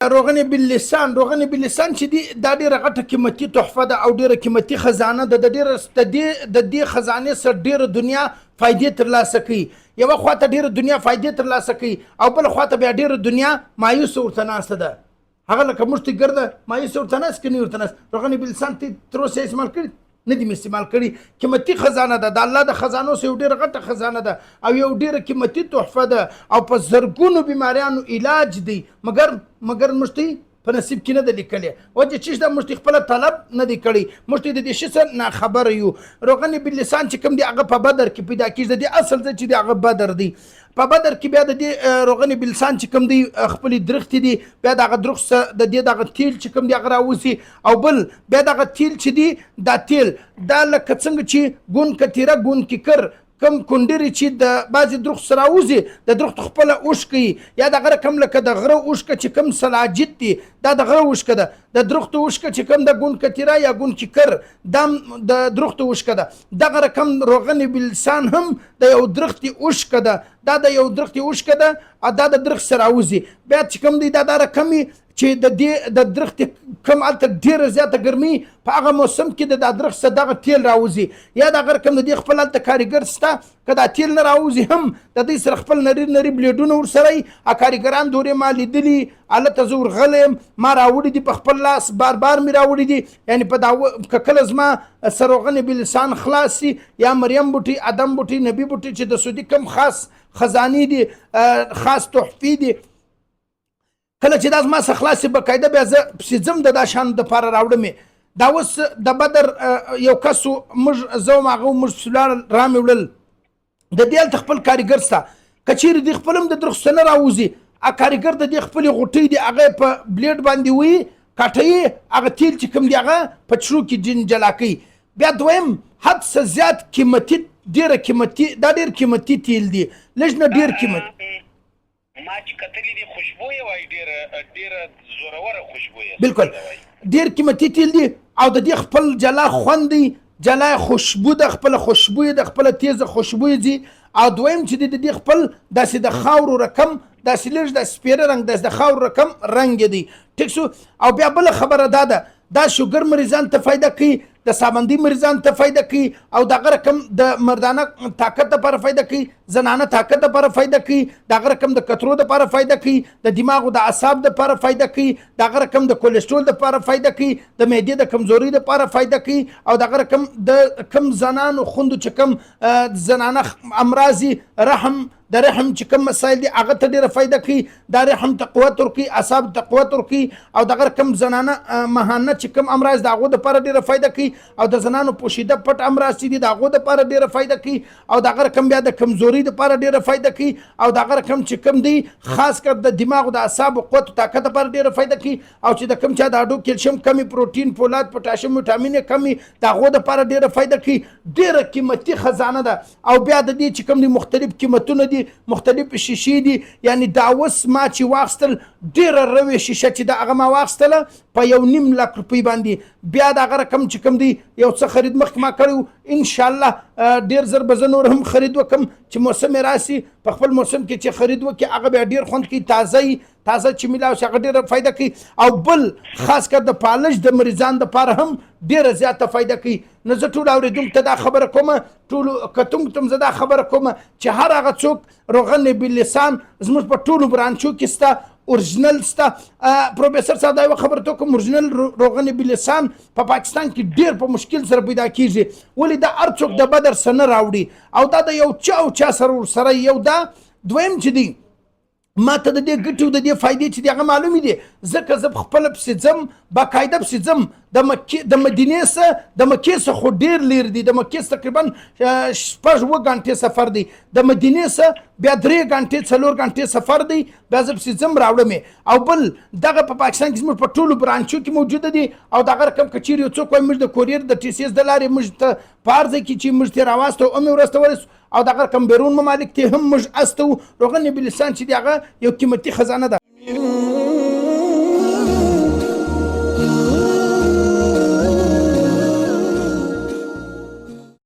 روغن بلسان چې دی دا ډیره غټه قیمتي تحفه ده او ډیره قیمتي خزانه ده. د دې خزانې سره ډیره دنیا فائدې ترلاسه کوي. یوه خواته ډیره دنیا فائدې ترلاسه کوي او بل خواته بیا ډیره دنیا مایوسه ورته ناسته ده. هغه لکه موږ ته ګرده مایوسه ورته ناست که نه ورته ناست. روغن بلسان ته تر اوسه استعمال کړي نه دي استعمال کړي. قیمتي خزانه ده، د الله د خزانو سره یو ډیره غټه خزانه ده او یو ډیره قیمتي تحفه ده او په زرګونو بیماریانو علاج دی. مګر موږ ته په نصیب کې نه ده لیکلی. وجه چې دا موږ ته خپله طلب نه دی کړی، موږ ته د دې شي څه ناخبره یو. روغن بلسان چې کوم دی هغه په بدر کې پیدا کېږي. د دې اصل ځای چې دی هغه بدر دی. په بدر کې بیا د دې روغن بلسان چې کوم دی خپلې درختې دي، بیا د هغه درخت د دې دغه تیل چې کوم دی هغه راوځي او بل بیا دغه تیل چې دی دا تیل دا لکه څنګه چې ګون کتیره ګون کیکر کم کونډرې چې د بعضې درخت سره راوځي د درخت خپله اوښکه یا دغه رقم لکه د غره اوښکه چې کوم سلاجت دي دا د غره اوښکه ده. د درخت اوښکه چې کوم د ګون کتیره یا ګون کیکر دا د درخت اوښکه ده. دغه رقم روغن بلسان هم د یو درخت اوښکه ده. دا د یو درخت اوښکه ده او دا د درخت سره راوځي. بیا چې کوم دی دا رقم چې د دې د درخت کم هلته ډېره زیاته ګرمي په هغه موسم کې د درخت څخه دغه تیل راوځي یا دغه رقم د دې خپل هلته کاریګر شته که دا تیل نه راوځي هم د دوی سره خپل نري بلیډونه ورسره وي. کاریګران دورې ما لیدلي هلته زه ورغلی یم، ما راوړي دي په خپل لاس بار مې راوړي دي. یعنې په دا که کله زما سره روغن بلسان خلاص سي یا مریم بوټي ادم بوټي نبي بوټي چې د سعودي کم خاص خزانې دي خاص تحفې دي، کله چې دا زما څخه خلاص بقاعده بیا زه پسې ځم د دا شان دپاره راوړم. دا اوس د بدر یو کس موږ زه هم هغه موږ لاړل را مې وړل د دې هلته خپل کاریګر شته. که چیرې دوی خپل هم د درخت څخه نه راوځي کاریګر د دې خپلې غوټۍ دي هغه په بلیډ باندې وي کاټوي هغه تیل چې کوم دی هغه په چرو کې جلا کوي. بیا دویم حد څه زیات قیمتي ډېره قیمتي دا ډېر قیمتي تیل دی لږ نه ډېر قیمتي. ما چې کتلې دي خوشبو یې وایي ډېره زوروره خوشبو یې بالکل ډېر قیمتي تیل دی او د دې خپل جلا خوند دی جلا خوشبو ده خپله خوشبو یې د خپله تیزه خوشبو یې ځي. او دویم چې د دې خپل داسې د خاورو رقم داسې لږ د سپیره رنګ داسې د خاورو رقم رنګ دی ټیک شو. او بیا بله خبره دا ده دا شوګر مریضان ته فایده کوي، د سابندي مریضان ته فایده کوي او دغه رقم د مردانه طاقت لپاره فایده کوي، زنانه طاقت لپاره فایده کوي، دغه رقم د کترو لپاره فایده کوي، د دماغ او د اعصاب لپاره فایده کوي، دغه رقم د کولیسټرول لپاره فایده کوي، د معدې د کمزوري لپاره فایده کوي او دغه رقم د کم زنانو خوندو چې کم زنانه امراض رحم د رحم چې کوم مسایل دي هغه ته ډېره فایده کوي، د رحم ته قوت ورکوي، اعصاب ته قوت ورکوي او دغه رقم زنانه مهانه چې کوم امراض د هغو دپاره ډېره فایده کوي او د زنانو پوشیده پټ امراض چې دي د هغو دپاره ډېره فایده کوي او دغه رقم بیا د کمزوري دپاره ډېره فایده کوي او دغه رقم چې کوم دی خاص کر د دماغ او د اعصابو قوت او طاقت دپاره ډېره فایده کوي او چې د کوم چا د هډو کیلشیم کمی، پروټین، فولاد، پوټاشیم، ویټامین کمی د هغو دپاره ډېره فایده کوي. ډېره قیمتي خزانه ده او بیا د دې چې کوم دی مختلف قیمتونه دي، مختلف شیشې دي. یعنی دا اوس ما چې واخیستل ډېره روې شیشه چې د هغه ما واخیستله په 1.5 لک روپۍ باندې. بیا د هغه رقم چې کوم دی یو څه خرید مخکې ما کړی و، انشاءالله ډېر زر به زه نور هم خرید وکړم چې موسم یې راسي په خپل موسم کې چې خرید وکړي هغه بیا ډېر خوند کوي، تازه چې میلاو شي هغه ډېره فایده کوي او بل خاص کر د پالش د مریضان دپاره هم ډېره زیاته فایده کوي. نو زه ټول اورېدونکو ته دا خبره کومه، ټولو کتونکو ته هم زه دا خبره کومه چې هر هغه څوک روغن بلسان زموږ په ټولو برانچو کې شته، اورجنل شته. پروفیسر صاحب دا یوه خبره ته کوم اورجنل روغن بلسان په پاکستان کې ډېر په مشکل سره پیدا کېږي. ولې دا هر څوک د بدر څه نه راوړي او دا د یو چا سره ورسره یو دا دویم چې دی ما ته د دې ګټې او د دې فایدې چې دي هغه معلومې دي ځکه زه خپله پسې ځم باقاعده پسې ځم. د مدینې څخه د مکې څخه خو ډېر لرې دي، د مکې څخه تقریبا 6-7 غنټې سفر دی، د مدینې څخه بیا 3 غنټې 4 غنټې سفر دی. بیا زه پسې ځم راوړم او بل دغه په پاکستان کې زموږ په ټولو برانچو کې موجوده دي او دغه رقم که چیرې یو څوک وایي موږ د کوریر د ټي سي اس د لارې موږ ته په هر ځای کې چې موږ ترې راواستو هم یې ورسته او دغه رقم بیرون ممالک ته هم موږ استو. روغن بلسان چې دی هغه یو قیمتي خزانه ده.